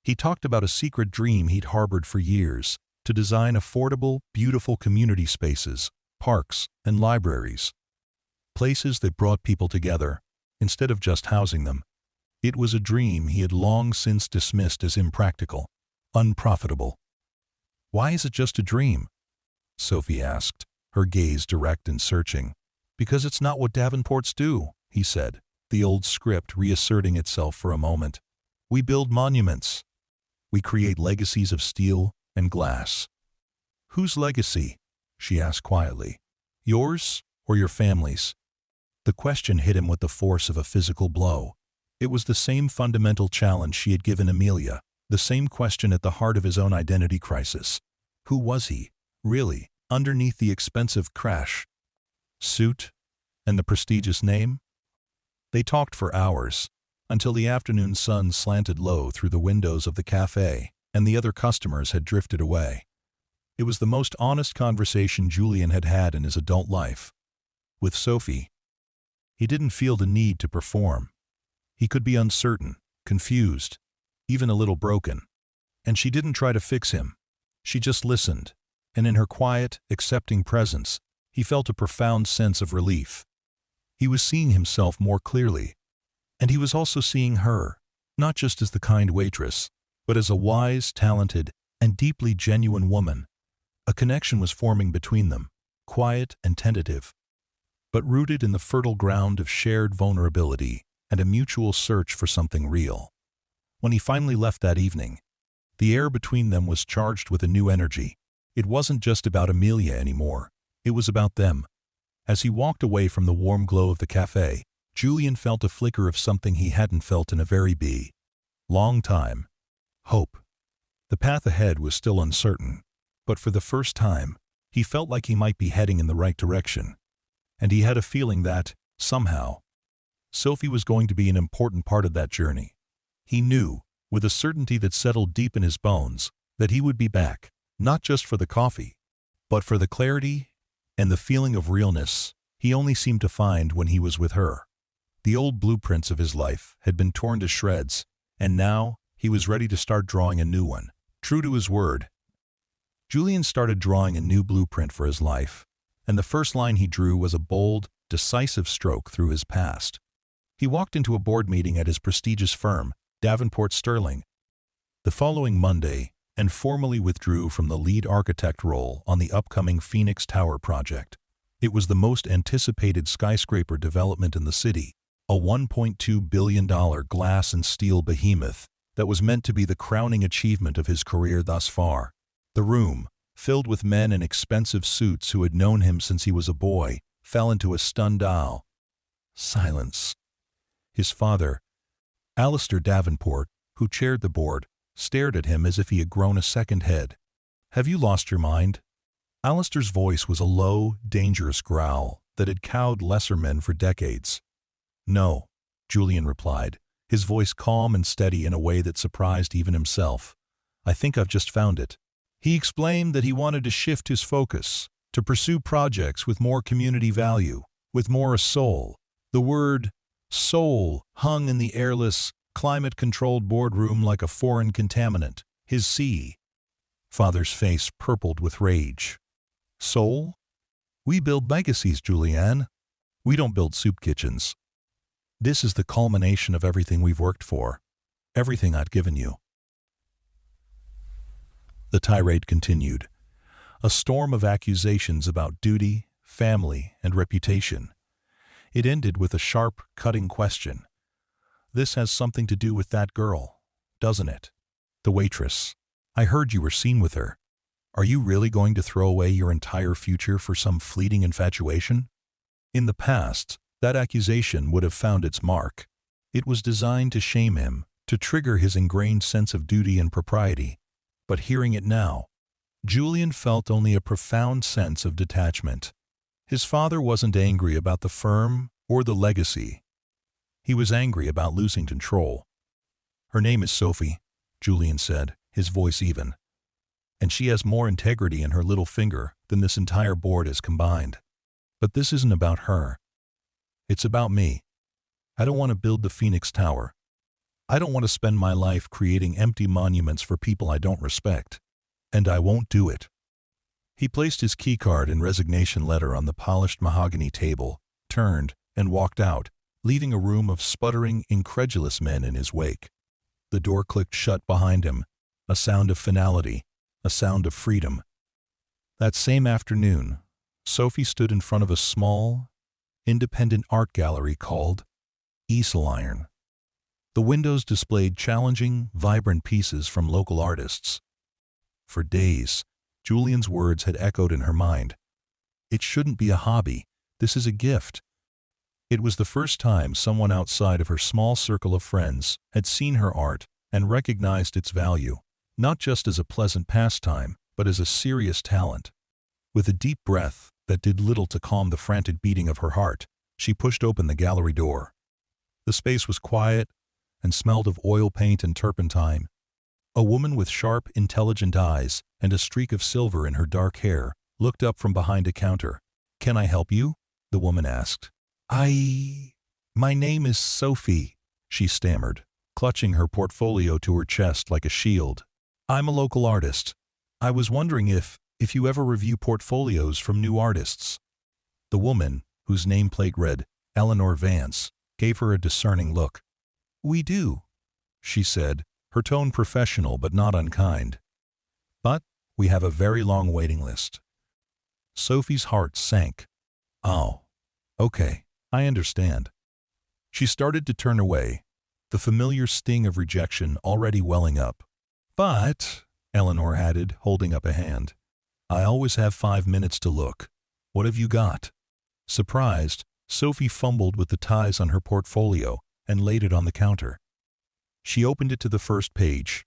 He talked about a secret dream he'd harbored for years, to design affordable, beautiful community spaces, parks, and libraries. Places that brought people together, instead of just housing them. It was a dream he had long since dismissed as impractical, unprofitable. "Why is it just a dream?" Sophie asked, her gaze direct and searching. "Because it's not what Davenports do," he said, the old script reasserting itself for a moment. "We build monuments. We create legacies of steel and glass." "Whose legacy?" she asked quietly. "Yours or your family's?" The question hit him with the force of a physical blow. It was the same fundamental challenge she had given Amelia, the same question at the heart of his own identity crisis. Who was he, really, underneath the expensive crash suit and the prestigious name? They talked for hours, until the afternoon sun slanted low through the windows of the cafe, and the other customers had drifted away. It was the most honest conversation Julian had had in his adult life. With Sophie, he didn't feel the need to perform. He could be uncertain, confused, even a little broken. And she didn't try to fix him. She just listened, and in her quiet, accepting presence, he felt a profound sense of relief. He was seeing himself more clearly, and he was also seeing her, not just as the kind waitress, but as a wise, talented, and deeply genuine woman. A connection was forming between them, quiet and tentative, but rooted in the fertile ground of shared vulnerability and a mutual search for something real. When he finally left that evening, the air between them was charged with a new energy. It wasn't just about Amelia anymore. It was about them. As he walked away from the warm glow of the cafe, Julian felt a flicker of something he hadn't felt in a very long time. Hope. The path ahead was still uncertain, but for the first time, he felt like he might be heading in the right direction. And he had a feeling that, somehow, Sophie was going to be an important part of that journey. He knew, with a certainty that settled deep in his bones, that he would be back, not just for the coffee, but for the clarity and the feeling of realness he only seemed to find when he was with her. The old blueprints of his life had been torn to shreds, and now he was ready to start drawing a new one, true to his word. Julian started drawing a new blueprint for his life, and the first line he drew was a bold, decisive stroke through his past. He walked into a board meeting at his prestigious firm, Davenport Sterling, the following Monday, and formally withdrew from the lead architect role on the upcoming Phoenix Tower project. It was the most anticipated skyscraper development in the city, a $1.2 billion glass and steel behemoth that was meant to be the crowning achievement of his career thus far. The room, filled with men in expensive suits who had known him since he was a boy, fell into a stunned silence. His father, Alistair Davenport, who chaired the board, stared at him as if he had grown a second head. "Have you lost your mind?" Alistair's voice was a low, dangerous growl that had cowed lesser men for decades. "No," Julian replied, his voice calm and steady in a way that surprised even himself. "I think I've just found it." He explained that he wanted to shift his focus, to pursue projects with more community value, with more soul. The word soul hung in the airless, climate-controlled boardroom like a foreign contaminant. His father's face purpled with rage. "Soul? We build legacies, Julianne. We don't build soup kitchens. This is the culmination of everything we've worked for, everything I've given you." The tirade continued, a storm of accusations about duty, family, and reputation. It ended with a sharp, cutting question. "This has something to do with that girl, doesn't it? The waitress. I heard you were seen with her. Are you really going to throw away your entire future for some fleeting infatuation?" In the past, that accusation would have found its mark. It was designed to shame him, to trigger his ingrained sense of duty and propriety. But hearing it now, Julian felt only a profound sense of detachment. His father wasn't angry about the firm or the legacy. He was angry about losing control. "Her name is Sophie," Julian said, his voice even. "And she has more integrity in her little finger than this entire board has combined. But this isn't about her. It's about me. I don't want to build the Phoenix Tower. I don't want to spend my life creating empty monuments for people I don't respect. And I won't do it." He placed his keycard and resignation letter on the polished mahogany table, turned, and walked out, leaving a room of sputtering, incredulous men in his wake. The door clicked shut behind him, a sound of finality, a sound of freedom. That same afternoon, Sophie stood in front of a small, independent art gallery called Easel Iron. The windows displayed challenging, vibrant pieces from local artists. For days, Julian's words had echoed in her mind. "It shouldn't be a hobby. This is a gift." It was the first time someone outside of her small circle of friends had seen her art and recognized its value, not just as a pleasant pastime, but as a serious talent. With a deep breath that did little to calm the frantic beating of her heart, she pushed open the gallery door. The space was quiet and smelled of oil paint and turpentine. A woman with sharp, intelligent eyes and a streak of silver in her dark hair looked up from behind a counter. "Can I help you?" the woman asked. My name is Sophie," she stammered, clutching her portfolio to her chest like a shield. "I'm a local artist. I was wondering if you ever review portfolios from new artists." The woman, whose nameplate read Eleanor Vance, gave her a discerning look. "We do," she said, her tone professional but not unkind. "But we have a very long waiting list." Sophie's heart sank. "Oh, okay, I understand." She started to turn away, the familiar sting of rejection already welling up. "But," Eleanor added, holding up a hand, "I always have 5 minutes to look. What have you got?" Surprised, Sophie fumbled with the ties on her portfolio and laid it on the counter. She opened it to the first page.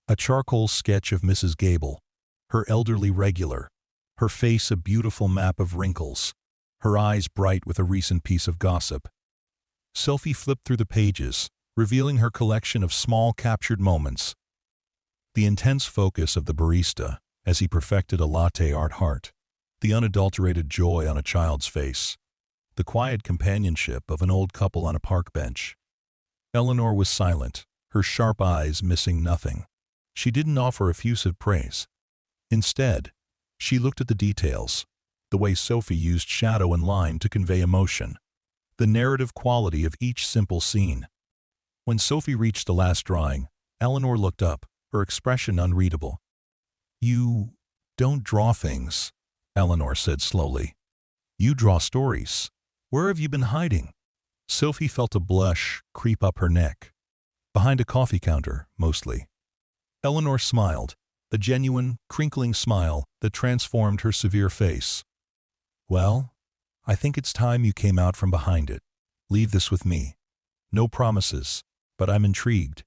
A charcoal sketch of Mrs. Gable, her elderly regular, her face a beautiful map of wrinkles, her eyes bright with a recent piece of gossip. Sophie flipped through the pages, revealing her collection of small captured moments. The intense focus of the barista as he perfected a latte art heart, the unadulterated joy on a child's face, the quiet companionship of an old couple on a park bench. Eleanor was silent, her sharp eyes missing nothing. She didn't offer effusive praise. Instead, she looked at the details, the way Sophie used shadow and line to convey emotion, the narrative quality of each simple scene. When Sophie reached the last drawing, Eleanor looked up, her expression unreadable. "You don't draw things," Eleanor said slowly. "You draw stories. Where have you been hiding?" Sophie felt a blush creep up her neck. "Behind a coffee counter, mostly." Eleanor smiled, the genuine, crinkling smile that transformed her severe face. "Well, I think it's time you came out from behind it. Leave this with me. No promises, but I'm intrigued."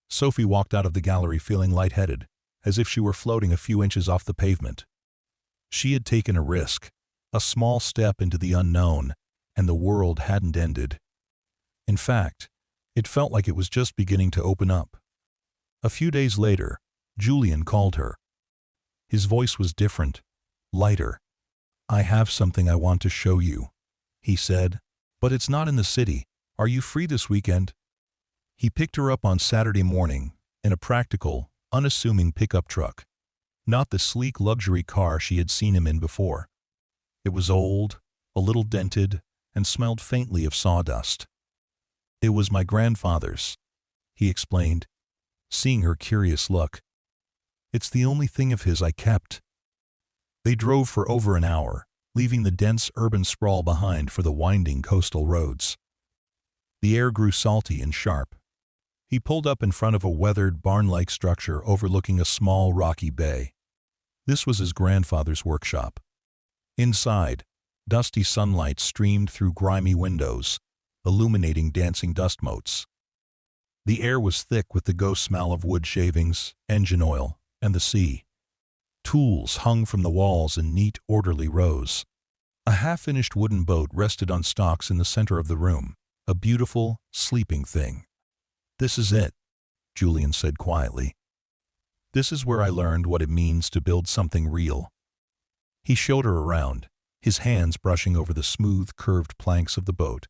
Sophie walked out of the gallery feeling lightheaded, as if she were floating a few inches off the pavement. She had taken a risk, a small step into the unknown, and the world hadn't ended. In fact, it felt like it was just beginning to open up. A few days later, Julian called her. His voice was different, lighter. "I have something I want to show you," he said, "but it's not in the city. Are you free this weekend?" He picked her up on Saturday morning in a practical, unassuming pickup truck, not the sleek luxury car she had seen him in before. It was old, a little dented, and smelled faintly of sawdust. "It was my grandfather's," he explained, seeing her curious look. "It's the only thing of his I kept." They drove for over an hour, leaving the dense urban sprawl behind for the winding coastal roads. The air grew salty and sharp. He pulled up in front of a weathered, barn-like structure overlooking a small, rocky bay. This was his grandfather's workshop. Inside, dusty sunlight streamed through grimy windows, illuminating dancing dust motes. The air was thick with the ghost smell of wood shavings, engine oil, and the sea. Tools hung from the walls in neat, orderly rows. A half-finished wooden boat rested on stalks in the center of the room, a beautiful, sleeping thing. "This is it," Julian said quietly. "This is where I learned what it means to build something real." He showed her around, his hands brushing over the smooth, curved planks of the boat.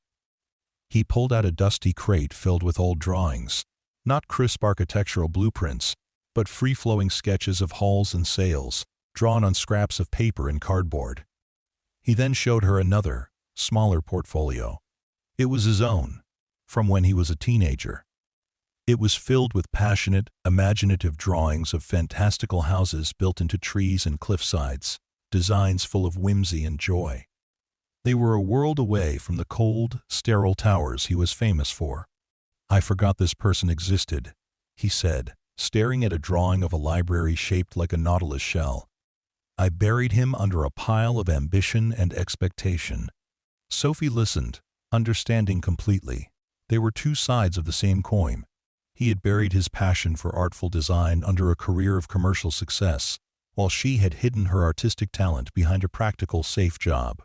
He pulled out a dusty crate filled with old drawings, not crisp architectural blueprints, but free-flowing sketches of hulls and sails, drawn on scraps of paper and cardboard. He then showed her another, smaller portfolio. It was his own, from when he was a teenager. It was filled with passionate, imaginative drawings of fantastical houses built into trees and cliffsides, designs full of whimsy and joy. They were a world away from the cold, sterile towers he was famous for. "I forgot this person existed," he said, staring at a drawing of a library shaped like a nautilus shell. "I buried him under a pile of ambition and expectation." Sophie listened, understanding completely. They were two sides of the same coin. He had buried his passion for artful design under a career of commercial success, while she had hidden her artistic talent behind a practical, safe job.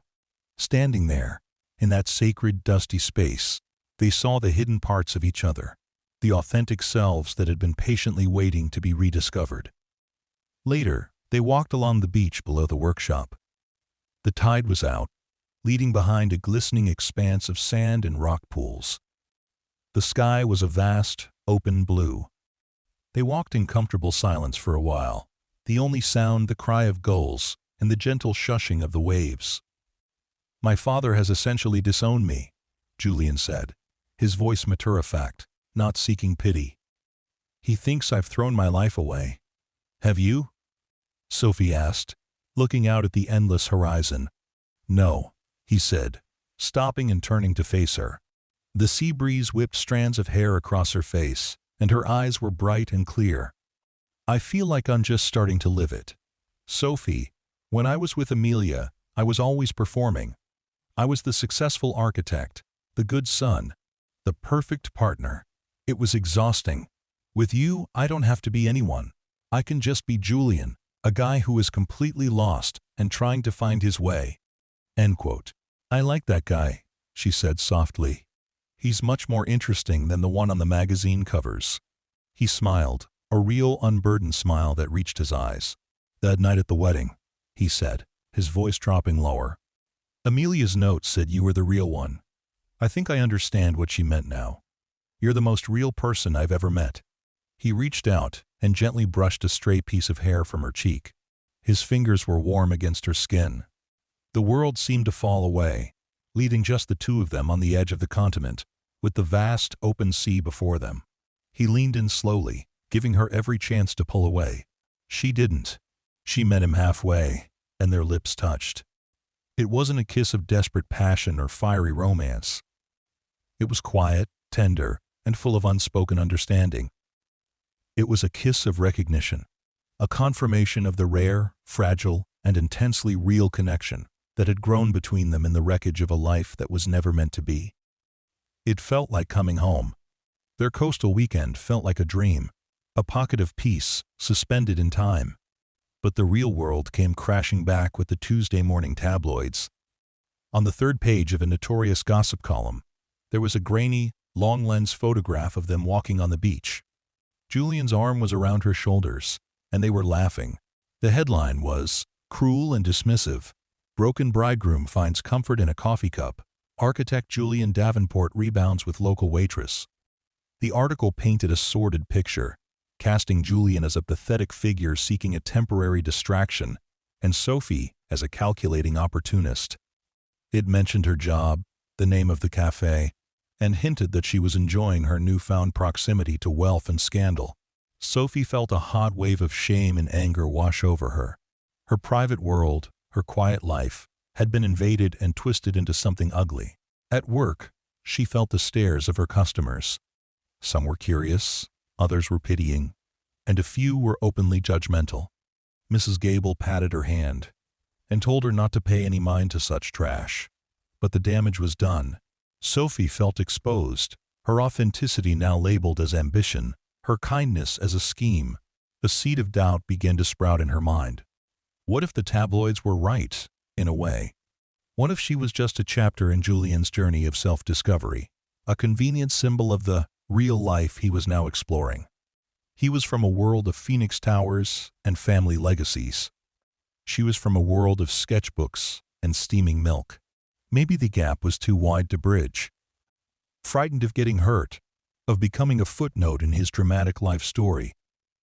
Standing there, in that sacred, dusty space, they saw the hidden parts of each other, the authentic selves that had been patiently waiting to be rediscovered. Later, they walked along the beach below the workshop. The tide was out, leading behind a glistening expanse of sand and rock pools. The sky was a vast, open blue. They walked in comfortable silence for a while, the only sound the cry of gulls and the gentle shushing of the waves. "My father has essentially disowned me," Julian said, his voice matter-of-fact, not seeking pity. "He thinks I've thrown my life away. Have you?" Sophie asked, looking out at the endless horizon. "No," he said, stopping and turning to face her. The sea breeze whipped strands of hair across her face, and her eyes were bright and clear. "I feel like I'm just starting to live it. Sophie, when I was with Amelia, I was always performing. I was the successful architect, the good son, the perfect partner. It was exhausting. With you, I don't have to be anyone. I can just be Julian, a guy who is completely lost and trying to find his way." End quote. "I like that guy," she said softly. "He's much more interesting than the one on the magazine covers." He smiled, a real unburdened smile that reached his eyes. "That night at the wedding," he said, his voice dropping lower. "Amelia's note said you were the real one. I think I understand what she meant now. You're the most real person I've ever met." He reached out and gently brushed a stray piece of hair from her cheek. His fingers were warm against her skin. The world seemed to fall away, leaving just the two of them on the edge of the continent, with the vast, open sea before them. He leaned in slowly, giving her every chance to pull away. She didn't. She met him halfway, and their lips touched. It wasn't a kiss of desperate passion or fiery romance. It was quiet, tender, and full of unspoken understanding. It was a kiss of recognition, a confirmation of the rare, fragile, and intensely real connection that had grown between them in the wreckage of a life that was never meant to be. It felt like coming home. Their coastal weekend felt like a dream, a pocket of peace suspended in time. But the real world came crashing back with the Tuesday morning tabloids. On the third page of a notorious gossip column, there was a grainy, long-lens photograph of them walking on the beach. Julian's arm was around her shoulders, and they were laughing. The headline was, "Cruel and Dismissive. Broken Bridegroom Finds Comfort in a Coffee Cup. Architect Julian Davenport Rebounds with Local Waitress." The article painted a sordid picture, casting Julian as a pathetic figure seeking a temporary distraction, and Sophie as a calculating opportunist. It mentioned her job, the name of the cafe, and hinted that she was enjoying her newfound proximity to wealth and scandal. Sophie felt a hot wave of shame and anger wash over her. Her private world, her quiet life, had been invaded and twisted into something ugly. At work, she felt the stares of her customers. Some were curious, others were pitying, and a few were openly judgmental. Mrs. Gable patted her hand and told her not to pay any mind to such trash. But the damage was done. Sophie felt exposed, her authenticity now labeled as ambition, her kindness as a scheme. A seed of doubt began to sprout in her mind. What if the tabloids were right, in a way? What if she was just a chapter in Julian's journey of self-discovery, a convenient symbol of the real life he was now exploring? He was from a world of Phoenix Towers and family legacies. She was from a world of sketchbooks and steaming milk. Maybe the gap was too wide to bridge. Frightened of getting hurt, of becoming a footnote in his dramatic life story,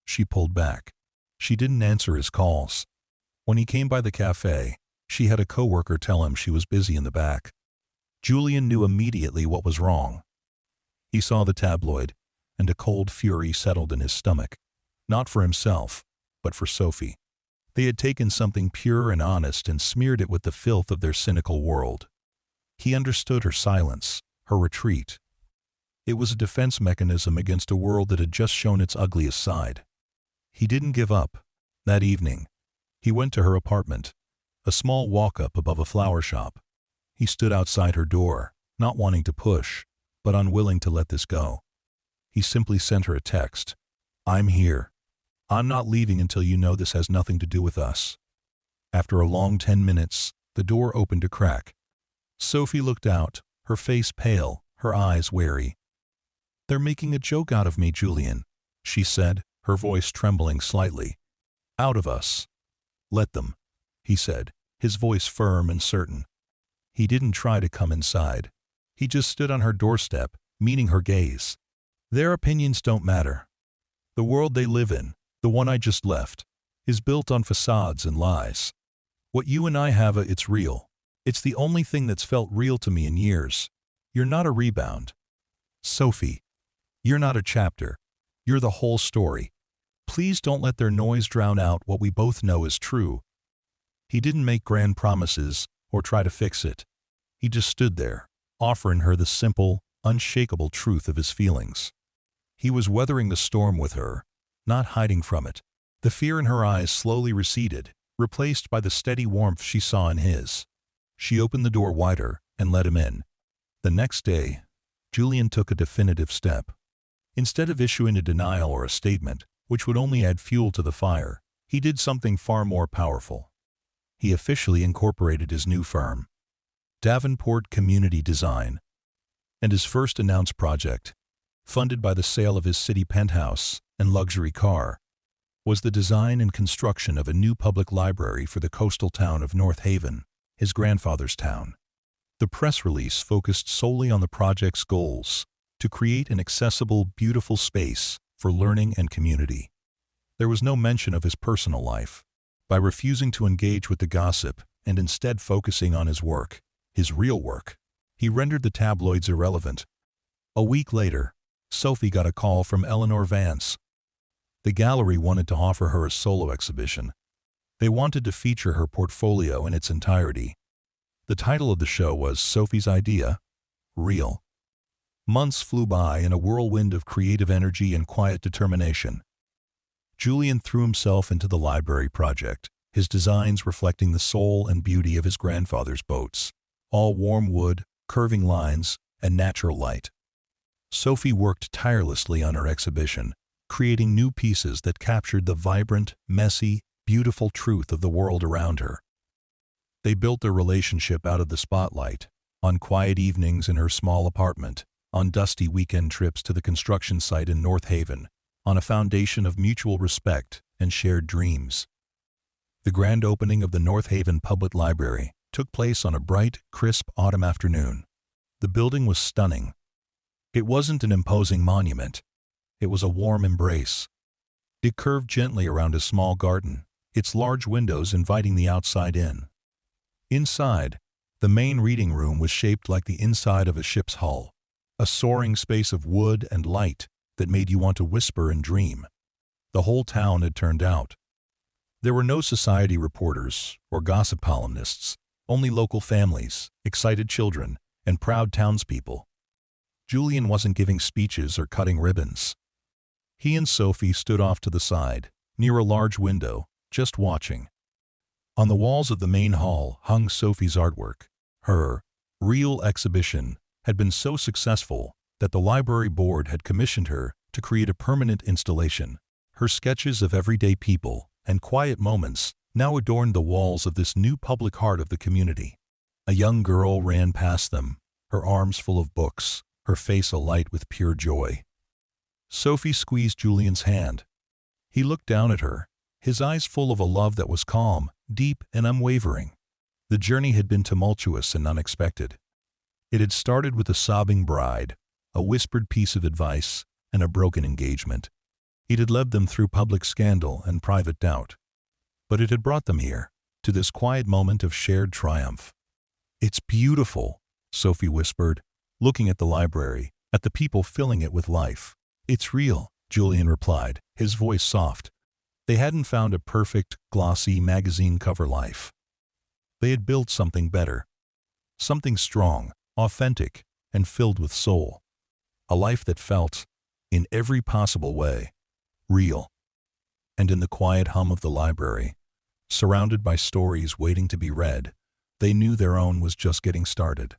she pulled back. She didn't answer his calls. When he came by the cafe, she had a coworker tell him she was busy in the back. Julian knew immediately what was wrong. He saw the tabloid, and a cold fury settled in his stomach. Not for himself, but for Sophie. They had taken something pure and honest and smeared it with the filth of their cynical world. He understood her silence, her retreat. It was a defense mechanism against a world that had just shown its ugliest side. He didn't give up. That evening, he went to her apartment, a small walk-up above a flower shop. He stood outside her door, not wanting to push, but unwilling to let this go. He simply sent her a text. "I'm here. I'm not leaving until you know this has nothing to do with us." After a long 10 minutes, the door opened a crack. Sophie looked out, her face pale, her eyes wary. "They're making a joke out of me, Julian," she said, her voice trembling slightly. "Out of us." "Let them," he said, his voice firm and certain. He didn't try to come inside. He just stood on her doorstep, meeting her gaze. "Their opinions don't matter. The world they live in, the one I just left, is built on facades and lies. What you and I have, it's real. It's the only thing that's felt real to me in years. You're not a rebound. Sophie, you're not a chapter. You're the whole story. Please don't let their noise drown out what we both know is true." He didn't make grand promises or try to fix it. He just stood there, offering her the simple, unshakable truth of his feelings. He was weathering the storm with her, not hiding from it. The fear in her eyes slowly receded, replaced by the steady warmth she saw in his. She opened the door wider and let him in. The next day, Julian took a definitive step. Instead of issuing a denial or a statement, which would only add fuel to the fire, he did something far more powerful. He officially incorporated his new firm, Davenport Community Design, and his first announced project, funded by the sale of his city penthouse and luxury car, was the design and construction of a new public library for the coastal town of North Haven, his grandfather's town. The press release focused solely on the project's goals: to create an accessible, beautiful space for learning and community. There was no mention of his personal life. By refusing to engage with the gossip and instead focusing on his work, his real work, he rendered the tabloids irrelevant. A week later, Sophie got a call from Eleanor Vance. The gallery wanted to offer her a solo exhibition. They wanted to feature her portfolio in its entirety. The title of the show was Sophie's Idea, Real. Months flew by in a whirlwind of creative energy and quiet determination. Julian threw himself into the library project, his designs reflecting the soul and beauty of his grandfather's boats, all warm wood, curving lines, and natural light. Sophie worked tirelessly on her exhibition, creating new pieces that captured the vibrant, messy, beautiful truth of the world around her. They built their relationship out of the spotlight, on quiet evenings in her small apartment, on dusty weekend trips to the construction site in North Haven, on a foundation of mutual respect and shared dreams. The grand opening of the North Haven Public Library took place on a bright, crisp autumn afternoon. The building was stunning. It wasn't an imposing monument. It was a warm embrace. It curved gently around a small garden, its large windows inviting the outside in. Inside, the main reading room was shaped like the inside of a ship's hull, a soaring space of wood and light that made you want to whisper and dream. The whole town had turned out. There were no society reporters or gossip columnists, only local families, excited children, and proud townspeople. Julian wasn't giving speeches or cutting ribbons. He and Sophie stood off to the side, near a large window, just watching. On the walls of the main hall hung Sophie's artwork. Her real exhibition had been so successful that the library board had commissioned her to create a permanent installation. Her sketches of everyday people and quiet moments now adorned the walls of this new public heart of the community. A young girl ran past them, her arms full of books, her face alight with pure joy. Sophie squeezed Julian's hand. He looked down at her, his eyes full of a love that was calm, deep, and unwavering. The journey had been tumultuous and unexpected. It had started with a sobbing bride, a whispered piece of advice, and a broken engagement. It had led them through public scandal and private doubt. But it had brought them here, to this quiet moment of shared triumph. "It's beautiful," Sophie whispered, looking at the library, at the people filling it with life. "It's real," Julian replied, his voice soft. They hadn't found a perfect, glossy magazine cover life. They had built something better. Something strong, authentic, and filled with soul. A life that felt, in every possible way, real. And in the quiet hum of the library, surrounded by stories waiting to be read, they knew their own was just getting started.